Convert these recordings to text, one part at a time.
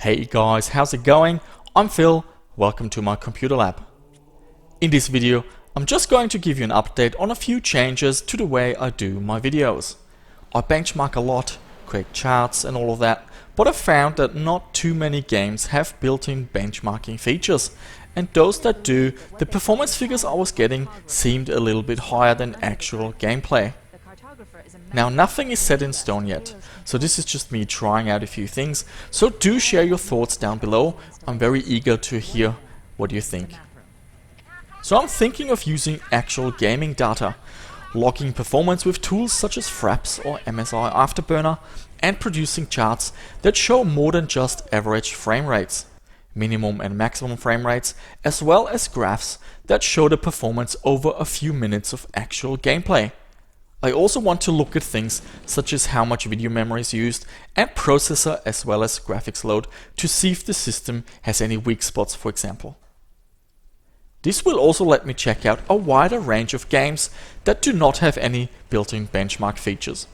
Hey guys, how's it going? I'm Phil, welcome to my computer lab. In this video, I'm just going to give you an update on a few changes to the way I do my videos. I benchmark a lot, create charts and all of that, but I found that not too many games have built-in benchmarking features, and those that do, the performance figures I was getting seemed a little bit higher than actual gameplay. Now nothing is set in stone yet, so this is just me trying out a few things, so do share your thoughts down below. I'm very eager to hear what you think. So I'm thinking of using actual gaming data, logging performance with tools such as F.E.A.R or MSI Afterburner, and producing charts that show more than just average frame rates, minimum and maximum frame rates, as well as graphs that show the performance over a few minutes of actual gameplay. I also want to look at things such as how much video memory is used and processor as well as graphics load to see if the system has any weak spots, for example. This will also let me check out a wider range of games that do not have any built-in benchmark features.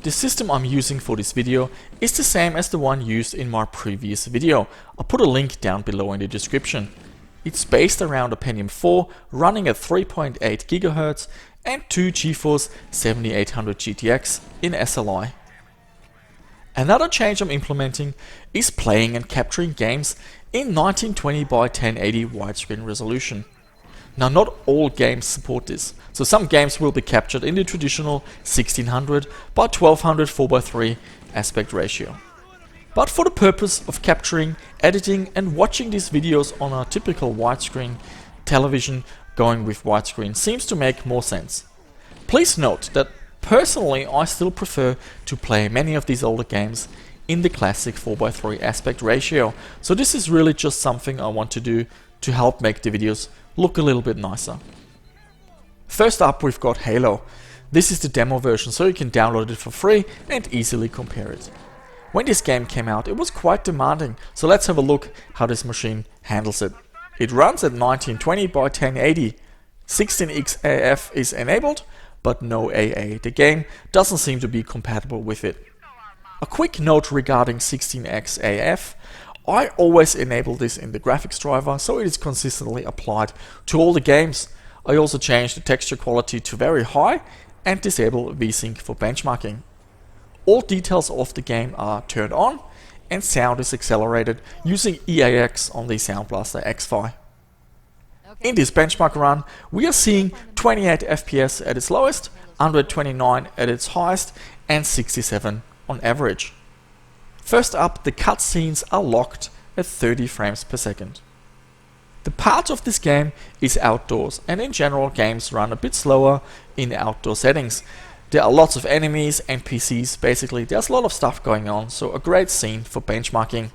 The system I'm using for this video is the same as the one used in my previous video. I'll put a link down below in the description. It's based around a Pentium 4 running at 3.8 GHz and 2 GeForce 7800 GTX in SLI. Another change I'm implementing is playing and capturing games in 1920 by 1080 widescreen resolution. Now not all games support this, so some games will be captured in the traditional 1600 by 1200 4:3 aspect ratio. But for the purpose of capturing, editing and watching these videos on a typical widescreen television, going with widescreen seems to make more sense. Please note that personally I still prefer to play many of these older games in the classic 4:3 aspect ratio, so this is really just something I want to do to help make the videos look a little bit nicer. First up, we've got Halo. This is the demo version, so you can download it for free and easily compare it. When this game came out, it was quite demanding, so let's have a look how this machine handles it. It runs at 1920 by 1080. 16x AF is enabled, but no AA. The game doesn't seem to be compatible with it. A quick note regarding 16x AF. I always enable this in the graphics driver, so it is consistently applied to all the games. I also changed the texture quality to very high and disable VSync for benchmarking. All details of the game are turned on and sound is accelerated using EAX on the Sound Blaster X-Fi. In this benchmark run, we are seeing 28 FPS at its lowest, 129 at its highest, and 67 on average. First up, the cutscenes are locked at 30 frames per second. The part of this game is outdoors, and in general games run a bit slower in outdoor settings. There are lots of enemies, NPCs, basically there's a lot of stuff going on, so a great scene for benchmarking.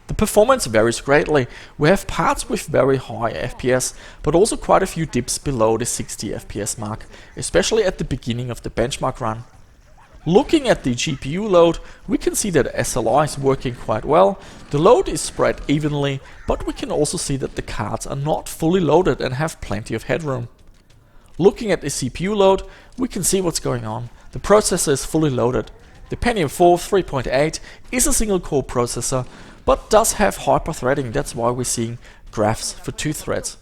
The performance varies greatly. We have parts with very high FPS, but also quite a few dips below the 60 FPS mark, especially at the beginning of the benchmark run. Looking at the GPU load, we can see that SLI is working quite well. The load is spread evenly, but we can also see that the cards are not fully loaded and have plenty of headroom. Looking at the CPU load, we can see what's going on. The processor is fully loaded. The Pentium 4 3.8 is a single core processor, but does have hyper-threading. That's why we're seeing graphs for 2 threads.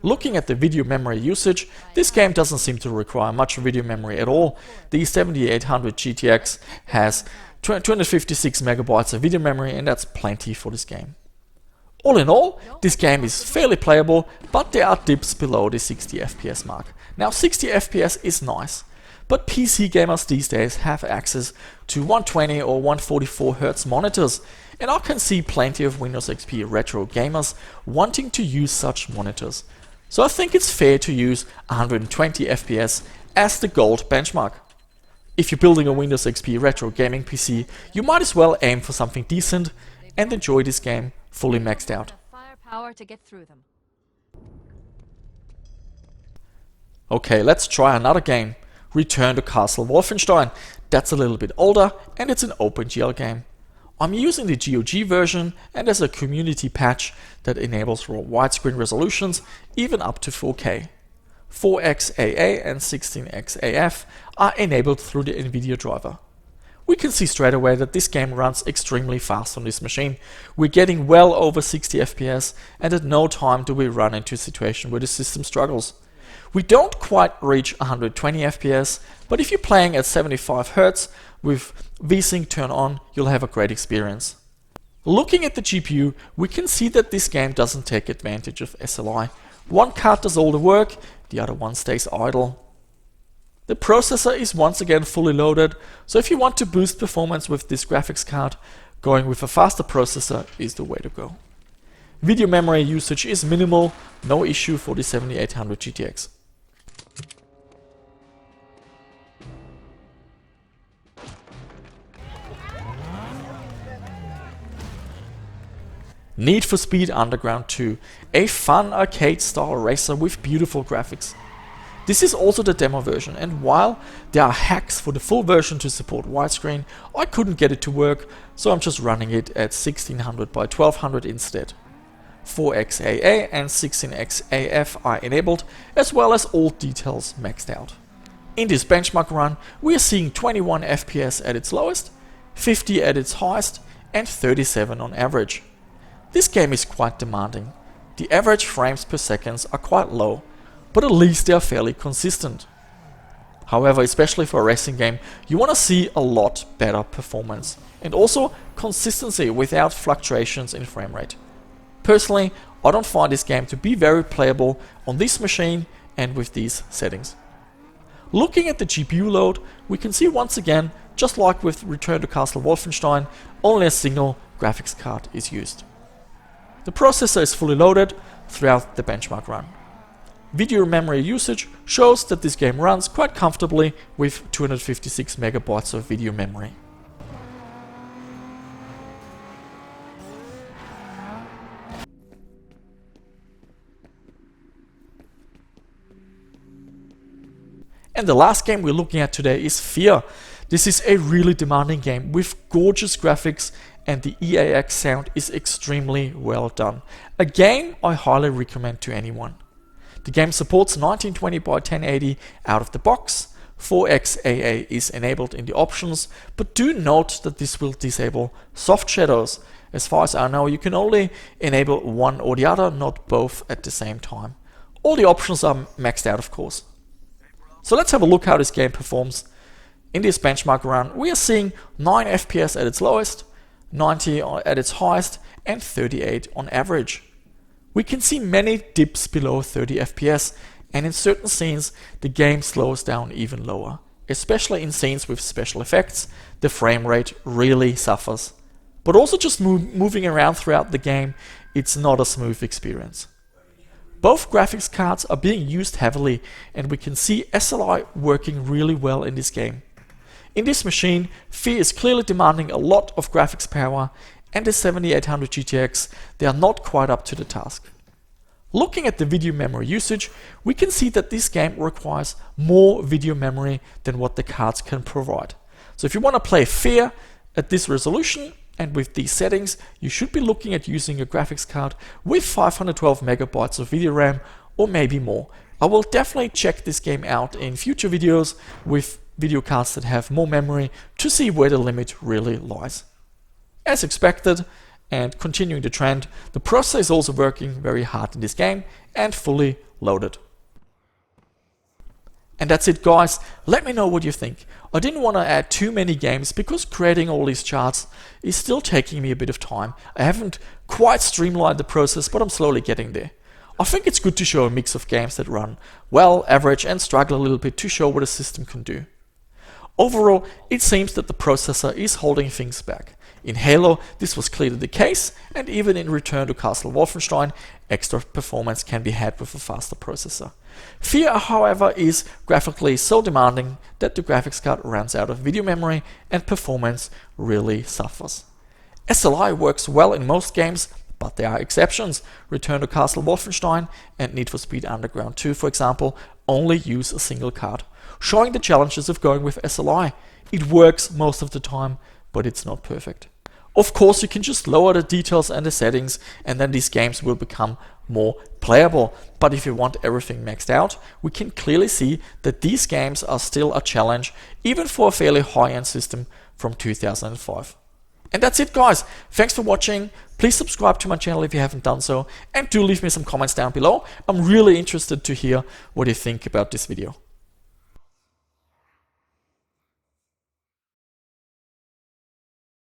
Looking at the video memory usage, this game doesn't seem to require much video memory at all. The 7800 GTX has 256 megabytes of video memory, and that's plenty for this game. All in all, this game is fairly playable, but there are dips below the 60 FPS mark. Now 60 FPS is nice, but PC gamers these days have access to 120 or 144 Hz monitors, and I can see plenty of Windows XP retro gamers wanting to use such monitors. So I think it's fair to use 120 FPS as the gold benchmark. If you're building a Windows XP retro gaming PC, you might as well aim for something decent and enjoy this game fully maxed out. Okay, let's try another game. Return to Castle Wolfenstein. That's a little bit older and it's an OpenGL game. I'm using the GOG version, and there's a community patch that enables widescreen resolutions even up to 4K. 4x AA and 16x AF are enabled through the NVIDIA driver. we can see straight away that this game runs extremely fast on this machine. We're getting well over 60 FPS, and at no time do we run into a situation where the system struggles. We don't quite reach 120 FPS, but if you're playing at 75 Hz with VSync turned on, you'll have a great experience. Looking at the GPU, we can see that this game doesn't take advantage of SLI. One card does all the work, the other one stays idle. The processor is once again fully loaded, so if you want to boost performance with this graphics card, going with a faster processor is the way to go. Video memory usage is minimal, no issue for the 7800 GTX. Need for Speed Underground 2, a fun arcade-style racer with beautiful graphics. This is also the demo version, and while there are hacks for the full version to support widescreen, I couldn't get it to work, so I'm just running it at 1600 by 1200 instead. 4x AA and 16x AF are enabled, as well as all details maxed out. In this benchmark run, we are seeing 21 FPS at its lowest, 50 at its highest, and 37 on average. This game is quite demanding. The average frames per second are quite low, but at least they are fairly consistent. However, especially for a racing game, you want to see a lot better performance and also consistency without fluctuations in frame rate. Personally, I don't find this game to be very playable on this machine and with these settings. Looking at the GPU load, we can see once again, just like with Return to Castle Wolfenstein, only a single graphics card is used. The processor is fully loaded throughout the benchmark run. Video memory usage shows that this game runs quite comfortably with 256 MB of video memory. And the last game we're looking at today is F.E.A.R. This is a really demanding game with gorgeous graphics, and the EAX sound is extremely well done. A game I highly recommend to anyone. The game supports 1920 by 1080 out of the box. 4x AA is enabled in the options, but do note that this will disable soft shadows. As far as I know, you can only enable one or the other, not both at the same time. All the options are maxed out, of course. So let's have a look how this game performs. In this benchmark run, we are seeing 9 FPS at its lowest, 90 at its highest, and 38 on average. We can see many dips below 30 FPS, and in certain scenes the game slows down even lower. Especially in scenes with special effects, the frame rate really suffers. But also just moving around throughout the game, it's not a smooth experience. Both graphics cards are being used heavily, and we can see SLI working really well in this game. In this machine, F.E.A.R is clearly demanding a lot of graphics power, and the 7800 GTX, they are not quite up to the task. Looking at the video memory usage, we can see that this game requires more video memory than what the cards can provide. So if you want to play F.E.A.R at this resolution and with these settings, you should be looking at using a graphics card with 512 MB of video RAM or maybe more. I will definitely check this game out in future videos with video cards that have more memory to see where the limit really lies. As expected, and continuing the trend, the processor is also working very hard in this game and fully loaded. And that's it, guys. Let me know what you think. I didn't want to add too many games because creating all these charts is still taking me a bit of time. I haven't quite streamlined the process, but I'm slowly getting there. I think it's good to show a mix of games that run well, average, and struggle a little bit to show what a system can do. Overall, it seems that the processor is holding things back. In Halo, this was clearly the case, and even in Return to Castle Wolfenstein, extra performance can be had with a faster processor. F.E.A.R, however, is graphically so demanding that the graphics card runs out of video memory and performance really suffers. SLI works well in most games, but there are exceptions. Return to Castle Wolfenstein and Need for Speed Underground 2, for example, only use a single card, showing the challenges of going with SLI. It works most of the time, but it's not perfect. Of course, you can just lower the details and the settings, and then these games will become more playable. But if you want everything maxed out, we can clearly see that these games are still a challenge, even for a fairly high-end system from 2005. And that's it, guys. Thanks for watching. Please subscribe to my channel if you haven't done so, and do leave me some comments down below. I'm really interested to hear what you think about this video.